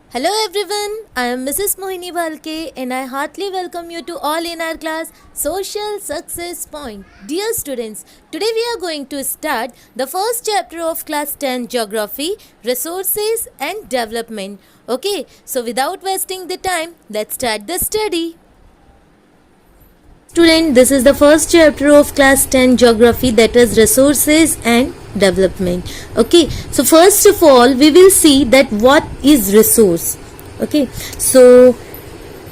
Hello everyone, I am Mrs. Mohini Balke and I heartily welcome you to all in our class Social Success Point. Dear students, today we are going to start the first chapter of class 10 Geography, Resources and Development. Okay, so without wasting the time, let's start the study. Student, this is the first chapter of class 10 Geography, that is Resources and Development. Okay, so first of all we will see that what is resource. Okay, so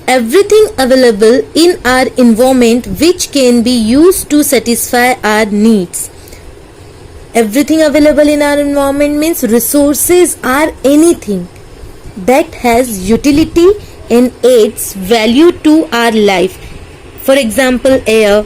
everything available in our environment which can be used to satisfy our needs. Everything available in our environment means resources are anything that has utility and adds value to our life. For example, air,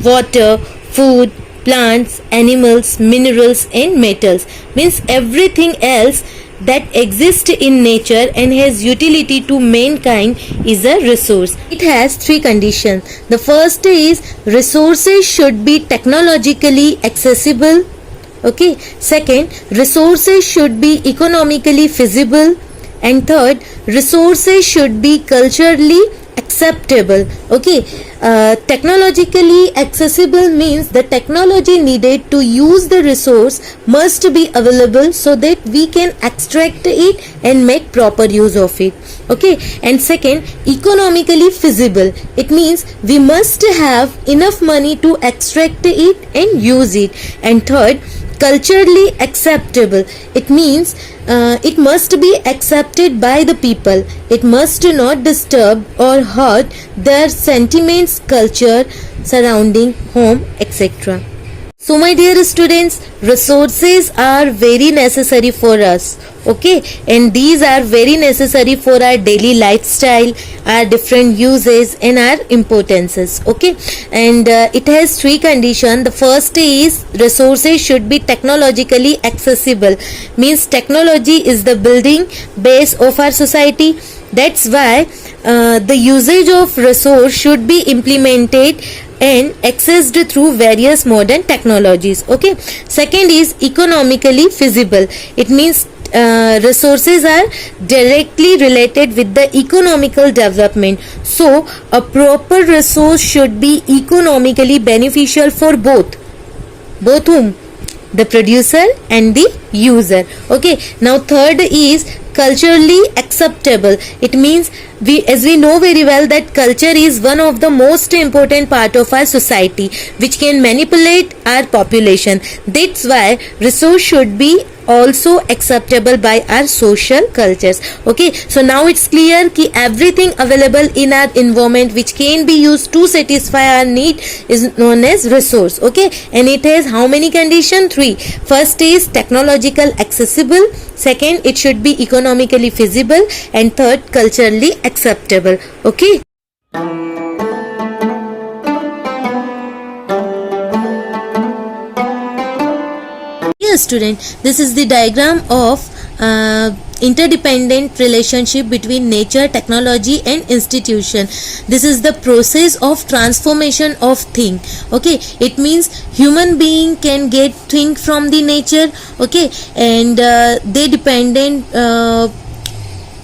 water, food, plants, animals, minerals and metals means everything else that exists in nature and has utility to mankind is a resource. It has three conditions. The first is resources should be technologically accessible. Okay. Second, resources should be economically feasible. And third, resources should be culturally acceptable. Okay, technologically accessible means the technology needed to use the resource must be available so that we can extract it and make proper use of it. Okay, and second, economically feasible, it means we must have enough money to extract it and use it. And third, culturally acceptable, it means it must be accepted by the people. It must not disturb or hurt their sentiments, culture, surrounding, home, etc. So my dear students, resources are very necessary for us. Okay, and these are very necessary for our daily lifestyle, our different uses and our importances. Okay, and it has three conditions. The first is resources should be technologically accessible, means technology is the building base of our society. That's why the usage of resource should be implemented and accessed through various modern technologies. Okay, second is economically feasible, it means resources are directly related with the economical development, so a proper resource should be economically beneficial for both whom, the producer and the user. Okay, now third is culturally acceptable, it means as we know very well that culture is one of the most important part of our society which can manipulate our population. That's why resource should be also acceptable by our social cultures. Okay, so now it's clear कि everything available in our environment which can be used to satisfy our need is known as resource. Okay, and it has how many conditions? Three. First is technological accessible, second it should be economically feasible, and third culturally acceptable. Okay. Dear student, this is the diagram of interdependent relationship between nature, technology and institution. This is the process of transformation of thing. Okay, it means human being can get thing from the nature. Okay, and they dependent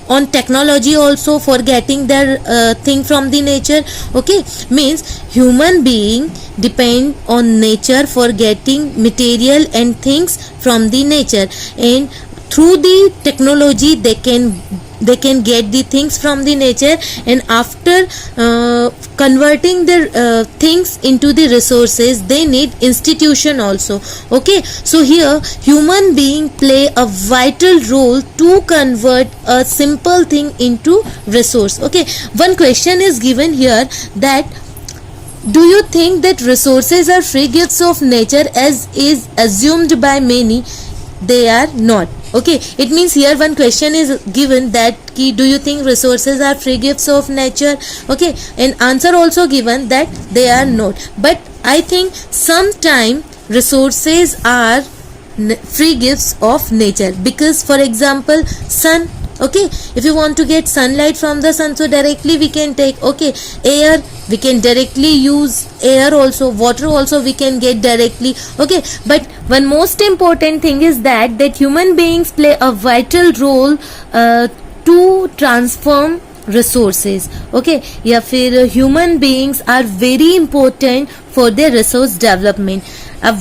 on technology also for getting their thing from the nature. Okay, means human being depend on nature for getting material and things from the nature, and through the technology they can get the things from the nature, and after converting the things into the resources they need institution also. Okay, so here human being play a vital role to convert a simple thing into resource. Okay, one question is given here that do you think that resources are free gifts of nature as is assumed by many? They are not. Okay, it means here one question is given that do you think resources are free gifts of nature? Okay, and answer also given that they are not. But I think sometime resources are free gifts of nature, because for example sun. Okay, if you want to get sunlight from the sun, so directly we can take. Okay, air, we can directly use air also, water also we can get directly. Okay, but one most important thing is that human beings play a vital role to transform resources. Okay, या फिर human beings are very important for their resource development.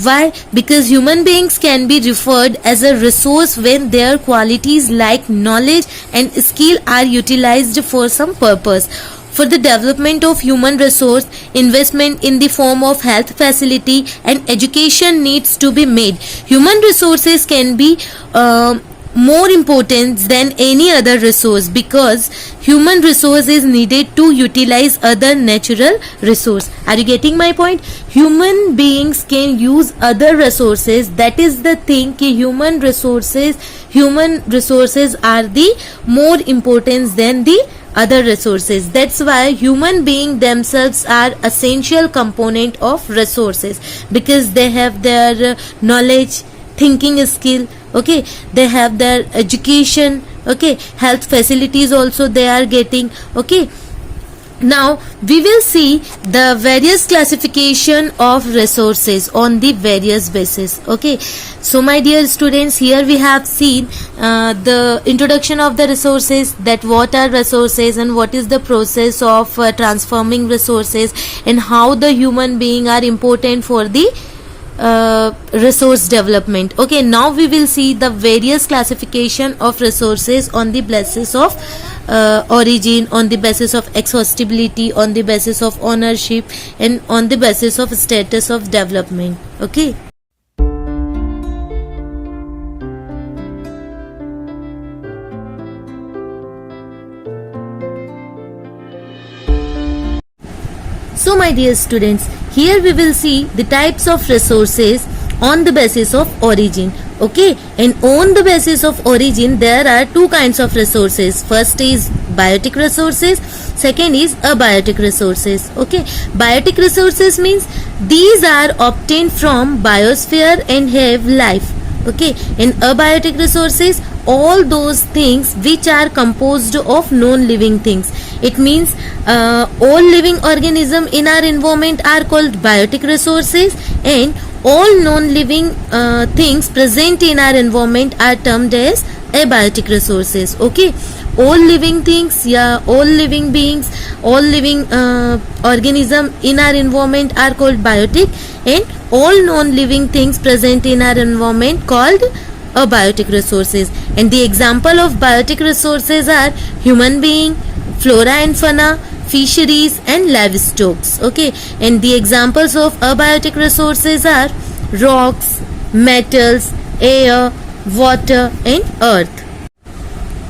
Why? Because human beings can be referred as a resource when their qualities like knowledge and skill are utilized for some purpose. For the development of human resource, investment in the form of health facility and education needs to be made. Human resources can be more important than any other resource because human resource is needed to utilize other natural resource. Are you getting my point? Human beings can use other resources. That is the thing कि human resources are the more important than the other resources. That's why human being themselves are essential component of resources because they have their knowledge, thinking skill, okay, they have their education, okay, health facilities also they are getting. Okay, now we will see the various classification of resources on the various basis. Okay, so my dear students, here we have seen the introduction of the resources, that what are resources and what is the process of transforming resources and how the human being are important for the resource development. Okay, now we will see the various classification of resources on the basis of origin, on the basis of exhaustibility, on the basis of ownership, and on the basis of status of development. Okay. So my dear students, here we will see the types of resources on the basis of origin. Okay, and on the basis of origin there are two kinds of resources. First is biotic resources, second is abiotic resources. Okay, biotic resources means these are obtained from biosphere and have life. Okay, and abiotic resources, all those things which are composed of non-living things. It means all living organism in our environment are called biotic resources, and all non-living things present in our environment are termed as abiotic resources. Okay, all living things, yeah, all living beings, all living organism in our environment are called biotic, and all non-living things present in our environment called abiotic resources. And the example of biotic resources are human being, flora and fauna, fisheries and livestock. Okay, and the examples of abiotic resources are rocks, metals, air, water and earth.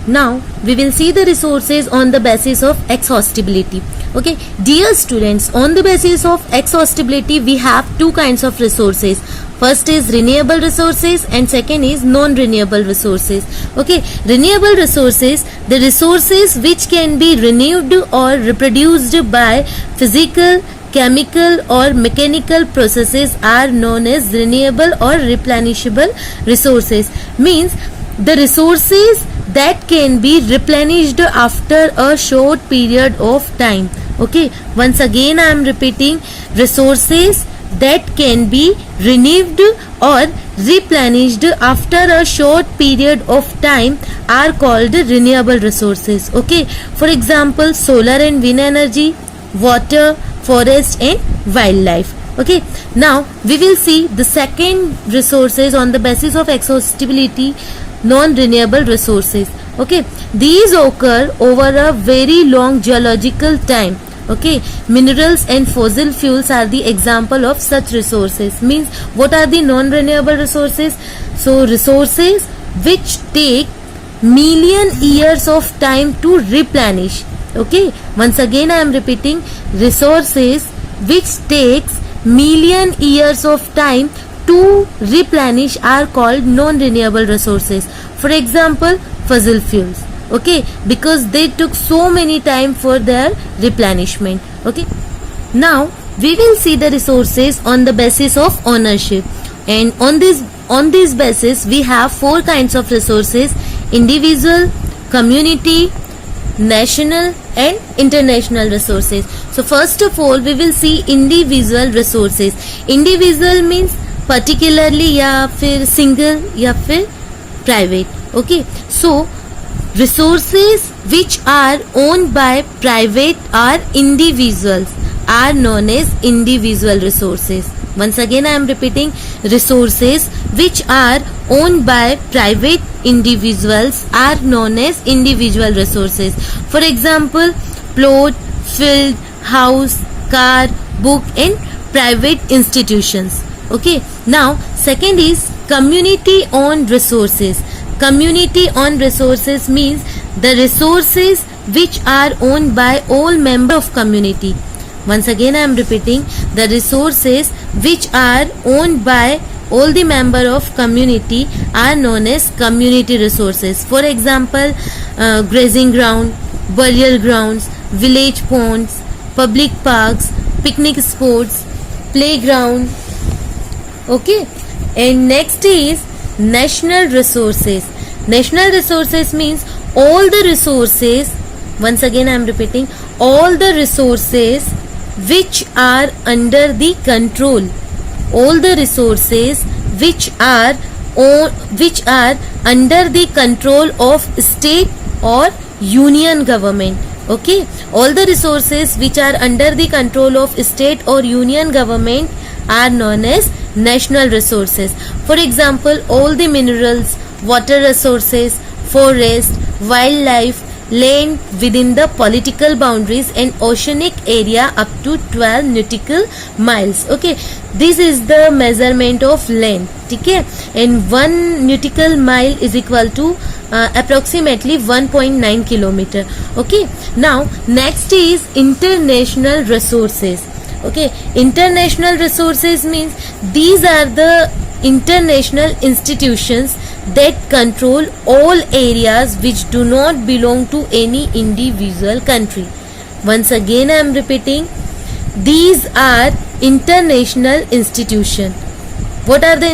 Now we will see the resources on the basis of exhaustibility. Okay, dear students, on the basis of exhaustibility we have two kinds of resources. First is renewable resources and second is non-renewable resources. Okay, renewable resources, the resources which can be renewed or reproduced by physical, chemical or mechanical processes are known as renewable or replenishable resources. Means the resources that can be replenished after a short period of time. Okay, once again I am repeating, resources that can be renewed or replenished after a short period of time are called renewable resources. Okay, for example, solar and wind energy, water, forest and wildlife. Okay, now we will see the second resources on the basis of exhaustibility, non-renewable resources. Okay, these occur over a very long geological time. Okay, minerals and fossil fuels are the example of such resources. Means what are the non-renewable resources? So resources which take million years of time to replenish. Okay, once again I am repeating, resources which takes million years of time to replenish are called non-renewable resources. For example, fossil fuels. Okay, because they took so many time for their replenishment. Okay, now we will see the resources on the basis of ownership, and on this basis we have four kinds of resources: individual, community, national and international resources. So first of all we will see individual resources. Individual means particularly या फिर single या फिर private. Okay, so resources which are owned by private or individuals are known as individual resources. Once again I am repeating, resources which are owned by private individuals are known as individual resources. For example, plot, field, house, car, book and private institutions. Okay, now second is community owned resources. Community owned resources means the resources which are owned by all members of community. Once again I am repeating, the resources which are owned by all the member of community are known as community resources. For example, grazing ground, burial grounds, village ponds, public parks, picnic spots, playground. Okay, and next is national resources. National resources means all the resources, once again I am repeating, all the resources which are under the control, all the resources which are under the control of state or union government. Okay, all the resources which are under the control of state or union government are known as national resources. For example, all the minerals, water resources, forest, wildlife, land within the political boundaries and oceanic area up to 12 nautical miles. Okay, this is the measurement of land. Okay, and 1 nautical mile is equal to approximately 1.9 kilometer. Okay, now next is international resources. Okay, international resources means these are the international institutions that control all areas which do not belong to any individual country. Once again I am repeating, these are international institution. What are the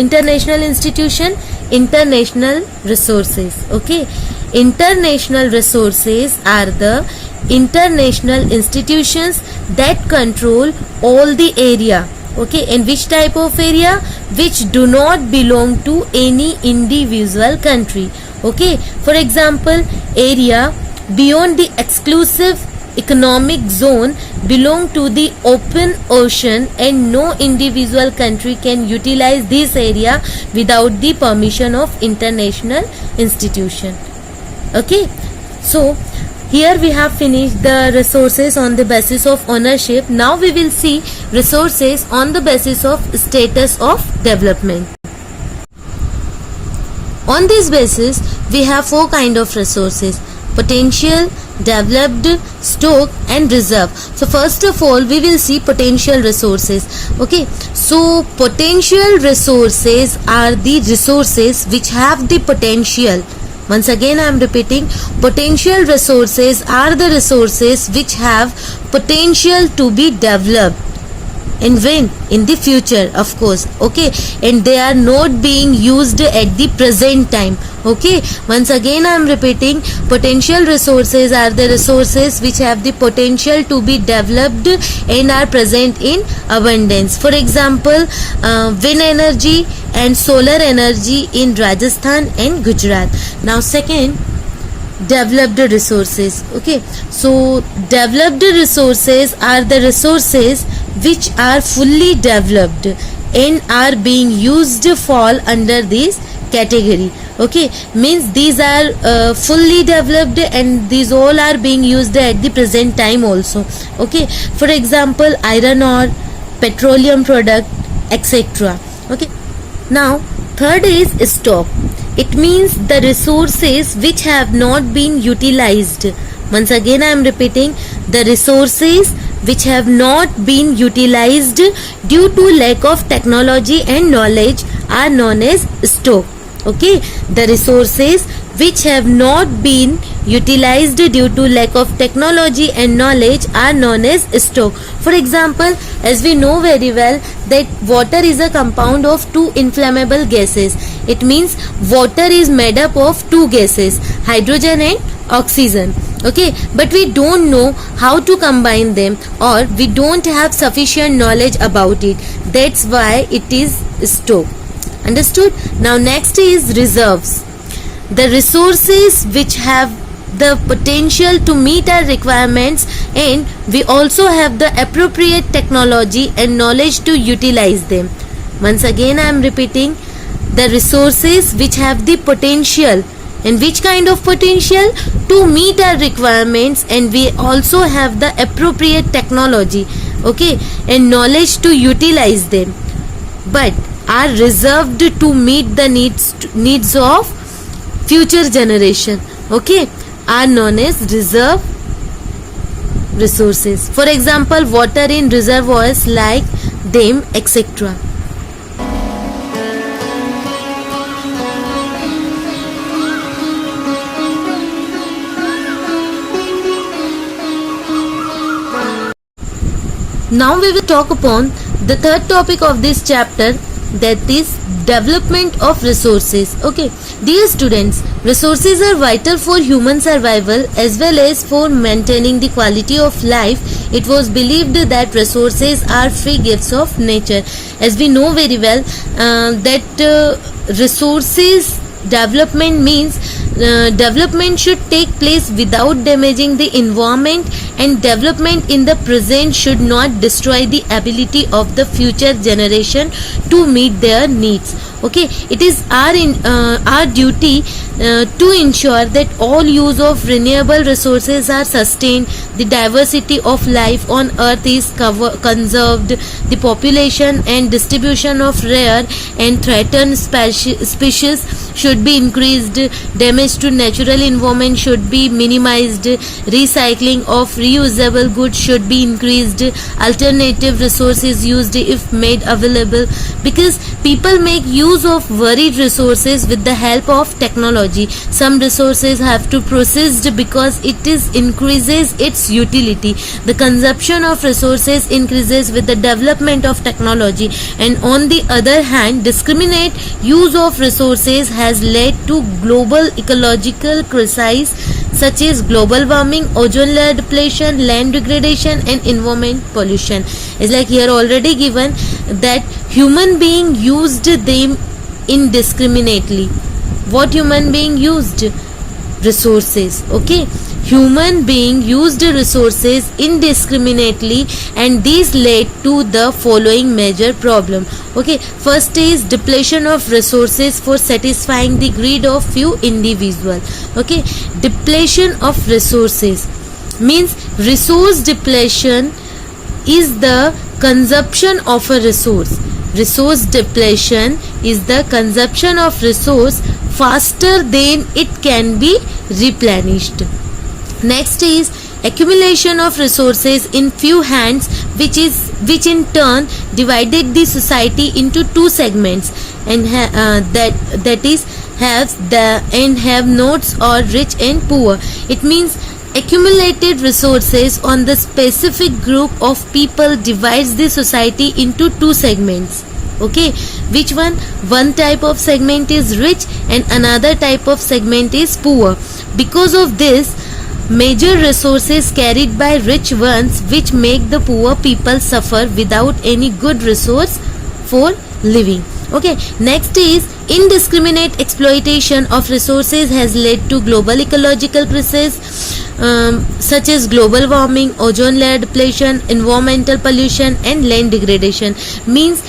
international institution? International resources. Okay, international resources are the international institutions that control all the area. Okay, and which type of area? Which do not belong to any individual country. Okay, for example, area beyond the exclusive economic zone belong to the open ocean and no individual country can utilize this area without the permission of international institution. Okay, so here we have finished the resources on the basis of ownership. Now we will see resources on the basis of status of development. On this basis, we have 4 kind of resources: potential, developed, stock and reserve. So first of all, we will see potential resources. Okay, so potential resources are the resources which have the potential. Once again I am repeating, potential resources are the resources which have potential to be developed. And when? In the future, of course. Okay, and they are not being used at the present time. Okay, once again I am repeating, potential resources are the resources which have the potential to be developed and are present in abundance. For example, wind energy and solar energy in Rajasthan and Gujarat. Now second, developed resources. Okay, so developed resources are the resources which are fully developed and are being used fall under this category. Okay, means these are fully developed and these all are being used at the present time also. Okay, for example, iron ore, petroleum product, etc. Okay, now third is stock. It means the resources which have not been utilized. Once again I am repeating, the resources which have not been utilized due to lack of technology and knowledge are known as stock. Okay, the resources which have not been utilized due to lack of technology and knowledge are known as stock. For example, as we know very well that water is a compound of 2 inflammable gases. It means water is made up of 2 gases, hydrogen and oxygen. Okay, but we don't know how to combine them, or we don't have sufficient knowledge about it. That's why it is stock. Understood? Now next is reserves. the resources which have the potential to meet our requirements, and we also have the appropriate technology and knowledge to utilize them. Once again I am repeating, the resources which have the potential, and which kind of potential, to meet our requirements, and we also have the appropriate technology, okay, and knowledge to utilize them, but are reserved to meet the needs of future generation, okay, are known as reserve resources. For example, water in reservoirs like them, etc. Now we will talk upon the third topic of this chapter, that is development of resources. Okay, dear students, resources are vital for human survival as well as for maintaining the quality of life. It was believed that resources are free gifts of nature. As we know very well that resources development means development should take place without damaging the environment, and development in the present should not destroy the ability of the future generation to meet their needs. Okay, it is our duty to ensure that all use of renewable resources are sustained, the diversity of life on earth is conserved, the population and distribution of rare and threatened species should be increased, damage to natural environment should be minimized, recycling of reusable goods should be increased, alternative resources used if made available, because people make use of varied resources with the help of technology. Some resources have to processed because it increases its utility. The consumption of resources increases with the development of technology, and on the other hand, discriminate use of resources has led to global ecological crises such as global warming, ozone layer depletion, land degradation and environment pollution. It's like here already given that human being used them indiscriminately. What human being used? Resources. Okay, human being used resources indiscriminately, and these led to the following major problem. Okay, first is depletion of resources for satisfying the greed of few individuals. Okay, depletion of resources means resource depletion is the consumption of a resource. Resource depletion is the consumption of resource faster than it can be replenished. Next is accumulation of resources in few hands, which in turn divided the society into two segments, and that is haves and have notes, or rich and poor. It means accumulated resources on the specific group of people divides the society into two segments. Okay, which one type of segment is rich and another type of segment is poor. Because of this, major resources carried by rich ones, which make the poor people suffer without any good resource for living. Okay, next is indiscriminate exploitation of resources has led to global ecological crises such as global warming, ozone layer depletion, environmental pollution and land degradation. Means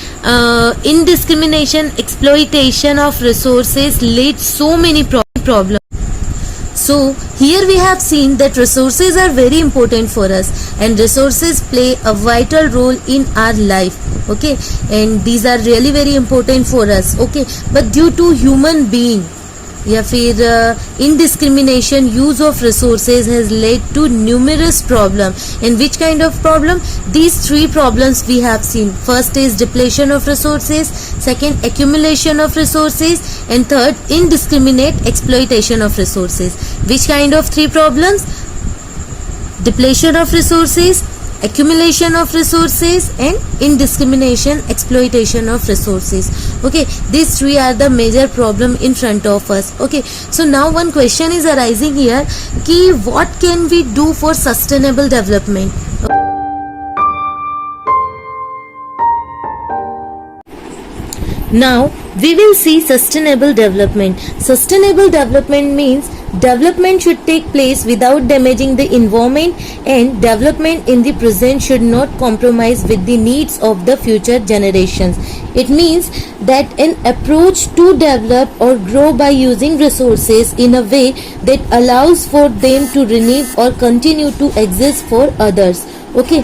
indiscrimination exploitation of resources leads so many problems. So here we have seen that resources are very important for us, and resources play a vital role in our life. Okay, and these are really very important for us. Okay, but due to human being या फिर indiscrimination use of resources has led to numerous problem. And which kind of problem? These three problems we have seen. First is depletion of resources, second accumulation of resources, and third indiscriminate exploitation of resources. Which kind of three problems? Depletion of resources, accumulation of resources and indiscrimination exploitation of resources. Okay, these three are the major problem in front of us. Okay, so now one question is arising here ki what can we do for sustainable development? Now we will see sustainable development. Sustainable development means development should take place without damaging the environment, and development in the present should not compromise with the needs of the future generations. It means that an approach to develop or grow by using resources in a way that allows for them to renew or continue to exist for others. Okay,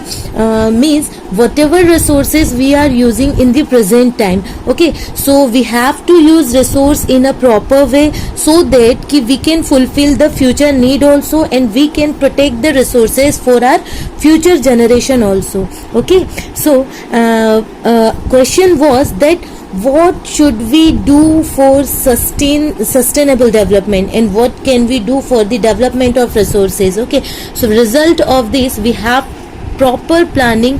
means whatever resources we are using in the present time, okay, so we have to use resource in a proper way so that we can fulfill the future need also, and we can protect the resources for our future generation also. Okay, so question was that what should we do for sustainable development, and what can we do for the development of resources. Okay, so result of this, we have proper planning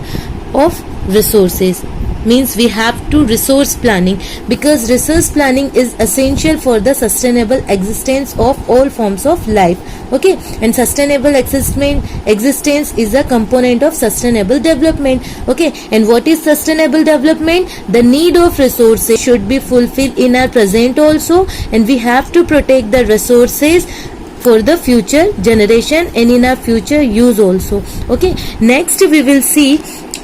of resources, means we have to resource planning, because resource planning is essential for the sustainable existence of all forms of life. Okay, and sustainable existence is a component of sustainable development. Okay, and what is sustainable development? The need of resources should be fulfilled in our present also, and we have to protect the resources for the future generation and in our future use also. Okay, next we will see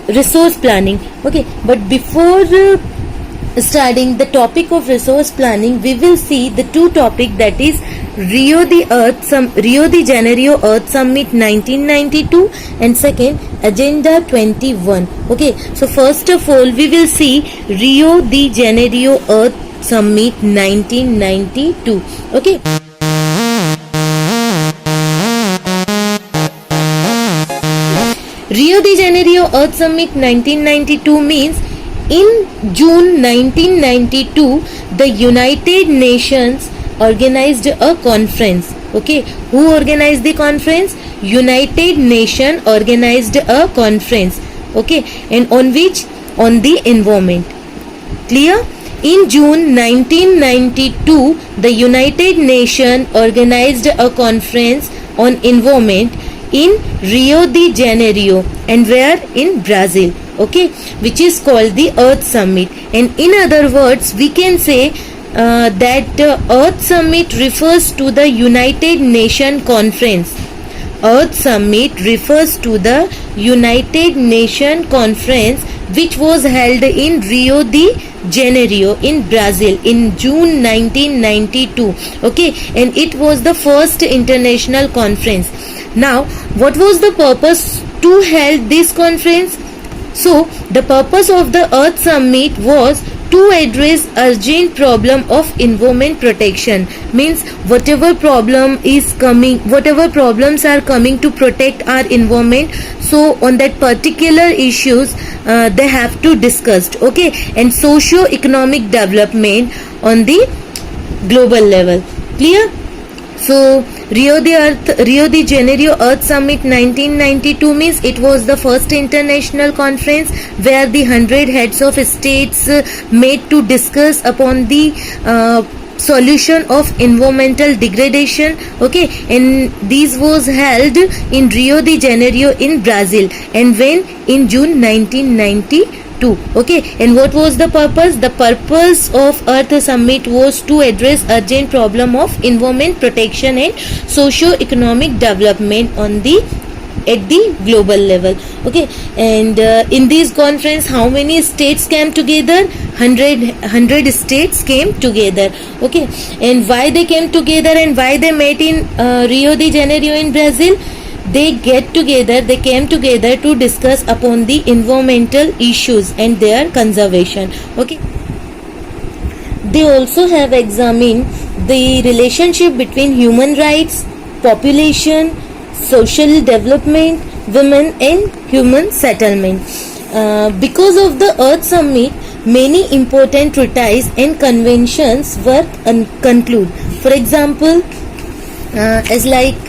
resource planning. Okay, but before starting the topic of resource planning, we will see the two topic, that is Rio de Janeiro Earth Summit 1992 and second Agenda 21. Okay, so first of all we will see Rio de Janeiro Earth Summit 1992. Okay, Rio de Janeiro Earth Summit 1992 means in June 1992 the United Nations organized a conference. Okay, who organized the conference? United Nations organized a conference. Okay, and on which? On the environment. Clear? In June 1992 the United Nations organized a conference on environment in Rio de Janeiro, and where? In Brazil. Okay, which is called the Earth Summit. And in other words we can say that Earth Summit refers to the United Nations Conference. Earth Summit refers to the United Nations Conference which was held in Rio de Janeiro in Brazil in June 1992. Okay, and it was the first international conference. Now, what was the purpose to hold this conference? So, the purpose of the Earth Summit was to address urgent problem of environment protection. Means whatever problem is coming, whatever problems are coming to protect our environment, so on that particular issues they have to discussed. Okay, and socio-economic development on the global level. Clear? So Rio de Janeiro Earth Summit 1992 means it was the first international conference where the 100 heads of states met to discuss upon the solution of environmental degradation. Okay, and this was held in Rio de Janeiro in Brazil, and when? In June 1992. Okay, and what was the purpose? The purpose of Earth Summit was to address urgent problem of environment protection and socio-economic development on the at the global level. Okay, and in this conference how many states came together? 100 states came together. Okay, and why they came together and why they met in Rio de Janeiro in Brazil? They came together to discuss upon the environmental issues and their conservation. Okay, they also have examined the relationship between human rights, population, social development, women and human settlement. Because of the Earth Summit, many important treaties and conventions were concluded. For example, as like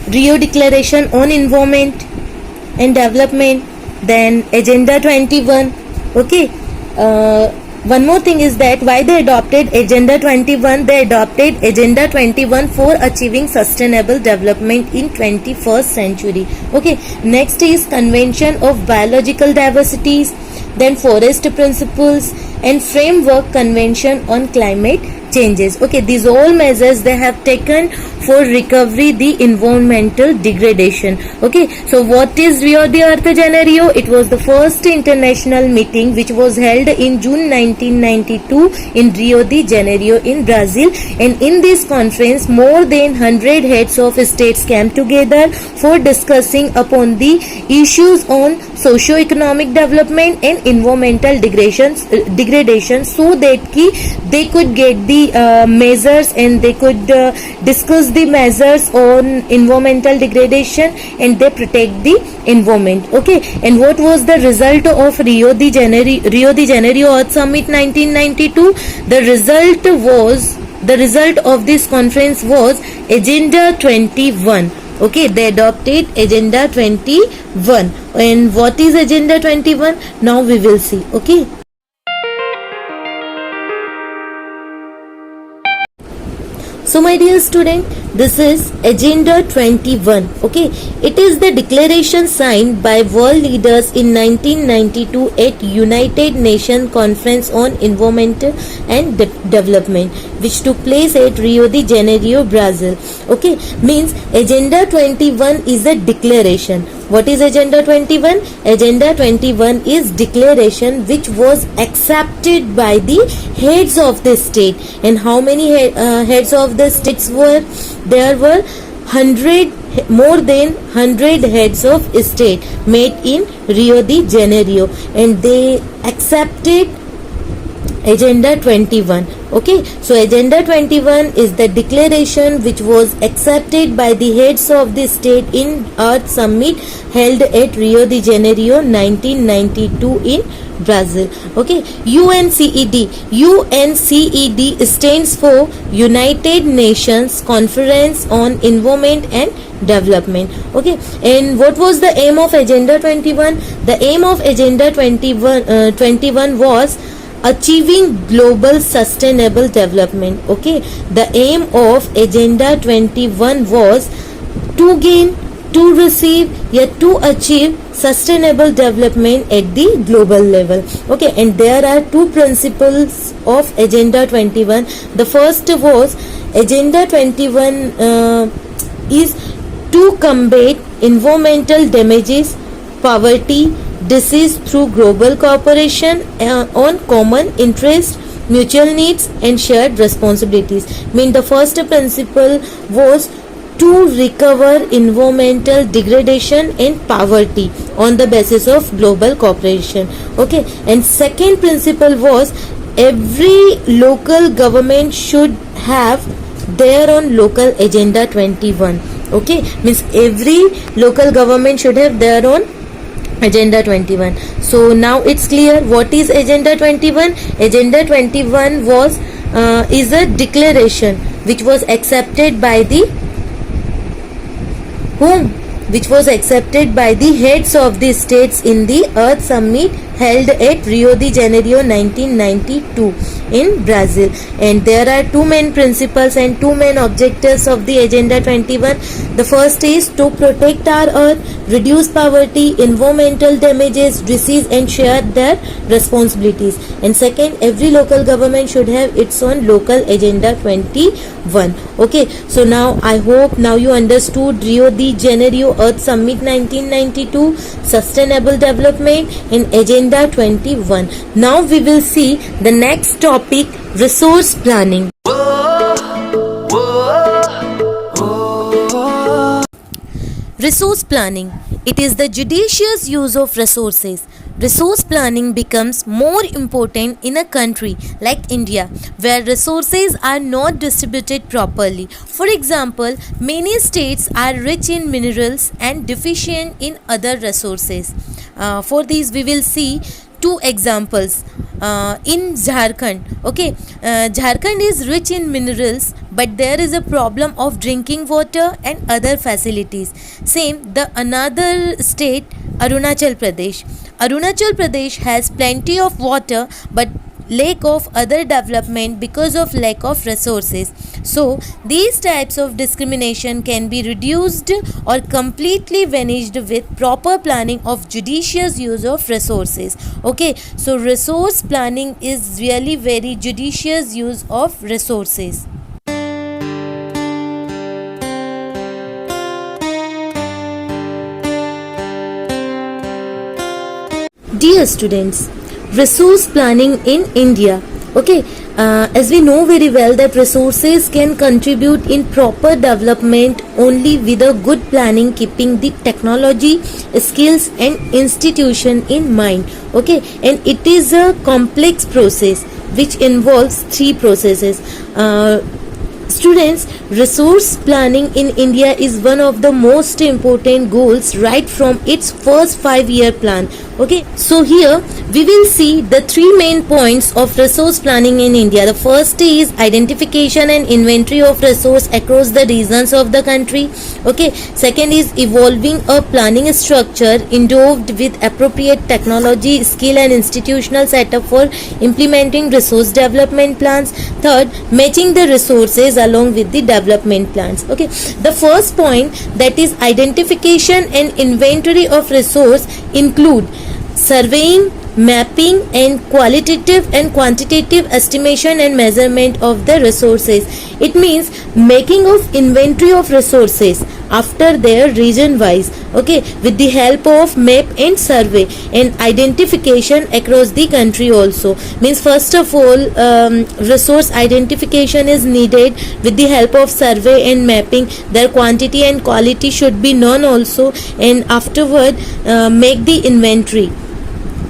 Rio Declaration on Environment and Development, then Agenda 21. Okay, one more thing is that why they adopted Agenda 21? They adopted Agenda 21 for achieving sustainable development in 21st century. Okay, next is Convention of Biological Diversities, then Forest Principles, and Framework Convention on Climate Changes. Okay, these all measures they have taken for recovery the environmental degradation. Okay, so what is Rio de Janeiro? It was the first international meeting which was held in June 1992 in Rio de Janeiro in Brazil, and in this conference more than 100 heads of states came together for discussing upon the issues on socio-economic development and environmental degradation, so that they could get the measures, and they could discuss the measures on environmental degradation, and they protect the environment. Okay, and what was the result of Rio de Janeiro Earth Summit 1992? The result of this conference was Agenda 21. Okay, they adopted Agenda 21. And what is Agenda 21? Now we will see. Okay. So my dear student, this is Agenda 21. Okay, it is the declaration signed by world leaders in 1992 at United Nations Conference on Environment and Development, which took place at Rio de Janeiro, Brazil. Okay, means Agenda 21 is a declaration. What is Agenda 21? Agenda 21 is declaration which was accepted by the heads of the state. And how many heads of the states were? There were more than 100 heads of state met in Rio de Janeiro, and they accepted Agenda 21. Okay, so Agenda 21 is the declaration which was accepted by the heads of the state in Earth Summit held at Rio de Janeiro 1992 in Brazil. Okay, UNCED stands for United Nations Conference on Environment and Development. Okay, and what was the aim of Agenda 21? The aim of Agenda 21 was achieving global sustainable development. Okay, the aim of Agenda 21 was to gain, to receive, yet to achieve sustainable development at the global level. Okay, and there are two principles of Agenda 21. The first was Agenda 21 is to combat environmental damages, poverty, disease through global cooperation on common interest, mutual needs and shared responsibilities. The first principle was to recover environmental degradation and poverty on the basis of global cooperation. Okay, and second principle was every local government should have their own local Agenda 21. Okay, means every local government should have their own Agenda 21. So now it's clear what is Agenda 21. Agenda 21 was is a declaration which was accepted by the whom? Which was accepted by the heads of the states in the Earth Summit held at Rio de Janeiro 1992 in Brazil. And there are two main principles and two main objectives of the Agenda 21. The first is to protect our earth, reduce poverty, environmental damages, disease and share their responsibilities. And second, every local government should have its own local Agenda 21. Okay, so now I hope now you understood Rio de Janeiro Earth Summit 1992, Sustainable Development and Agenda 21. Now we will see the next topic, resource planning. Resource planning. It is the judicious use of resources. Resource planning becomes more important in a country like India, where resources are not distributed properly. For example, many states are rich in minerals and deficient in other resources. For these, we will see two examples. In Jharkhand, okay, Jharkhand is rich in minerals, but there is a problem of drinking water and other facilities. Same, the another state, Arunachal Pradesh. Arunachal Pradesh has plenty of water, but lack of other development because of lack of resources. So these types of discrimination can be reduced or completely vanished with proper planning of judicious use of resources. Okay, so resource planning is really very judicious use of resources. Dear students, resource planning in India. Okay, as we know very well that resources can contribute in proper development only with a good planning, keeping the technology, skills and institution in mind. Okay, and it is a complex process which involves three processes. Students, resource planning in India is one of the most important goals right from its first 5-year plan. Okay, so here we will see the three main points of resource planning in India. The first is identification and inventory of resource across the regions of the country. Okay, second is evolving a planning structure endowed with appropriate technology, skill and institutional setup for implementing resource development plans. Third, matching the resources along with the development plans. Okay, the first point, that is identification and inventory of resource, include surveying, mapping and qualitative and quantitative estimation and measurement of the resources. It means making of inventory of resources after their region wise, okay, with the help of map and survey, and identification across the country also. Means first of all, resource identification is needed with the help of survey and mapping. Their quantity and quality should be known also, and afterward make the inventory.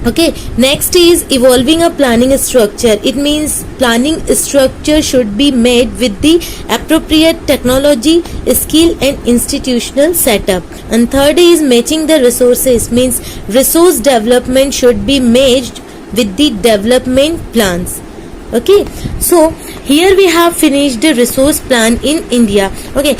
Okay, next is evolving a planning structure. It means planning structure should be made with the appropriate technology, skill and institutional setup. And third is matching the resources, means resource development should be matched with the development plans. Okay, so here we have finished the resource plan in India. Okay.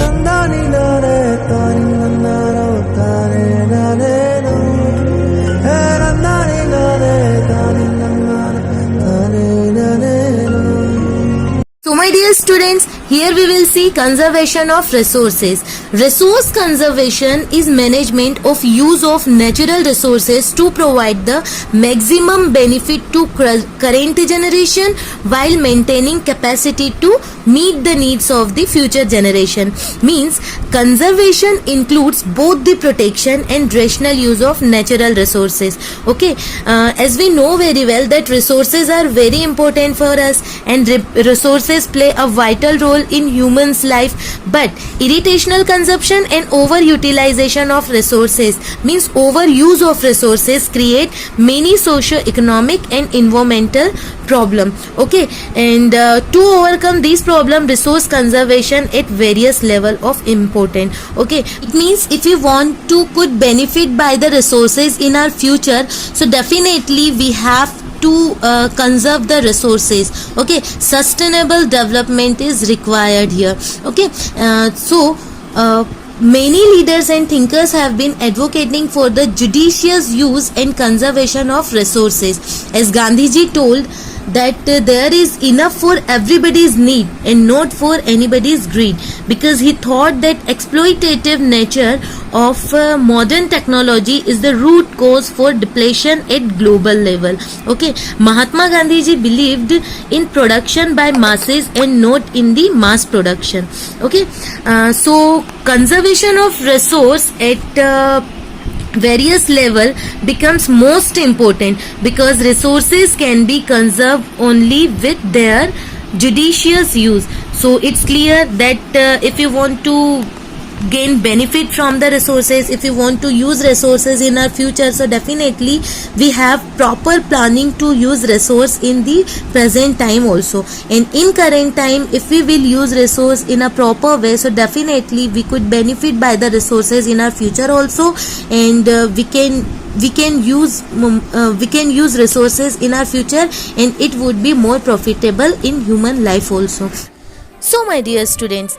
So my dear students, here we will see conservation of resources. Resource conservation is management of use of natural resources to provide the maximum benefit to current generation while maintaining capacity to meet the needs of the future generation. Means conservation includes both the protection and rational use of natural resources. Okay, as we know very well that resources are very important for us, and resources play a vital role in humans' life, but irrational consumption and overutilization of resources, means overuse of resources, create many socio-economic and environmental problem. Okay, and to overcome these problem, resource conservation at various level of important. Okay, it means if we want to could benefit by the resources in our future, so definitely we have to conserve the resources. Okay, sustainable development is required here. Okay, many leaders and thinkers have been advocating for the judicious use and conservation of resources. As Gandhiji told that there is enough for everybody's need and not for anybody's greed, because he thought that exploitative nature of modern technology is the root cause for depletion at global level. Okay, Mahatma Gandhiji believed in production by masses and not in the mass production. Okay, so conservation of resource at various level becomes most important, because resources can be conserved only with their judicious use. So it's clear that if you want to gain benefit from the resources, if you want to use resources in our future, so definitely we have proper planning to use resource in the present time also, and in current time if we will use resource in a proper way, so definitely we could benefit by the resources in our future also, and we can use resources in our future, and it would be more profitable in human life also. So my dear students,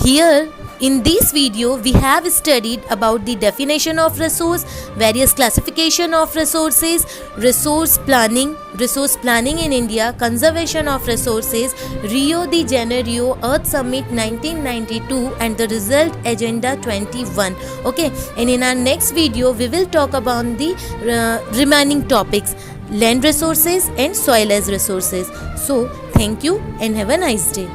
here In this video, we have studied about the definition of resource, various classification of resources, resource planning in India, conservation of resources, Rio de Janeiro Earth Summit 1992 and the result Agenda 21. Okay, and in our next video, we will talk about the remaining topics, land resources and soil as resources. So, thank you and have a nice day.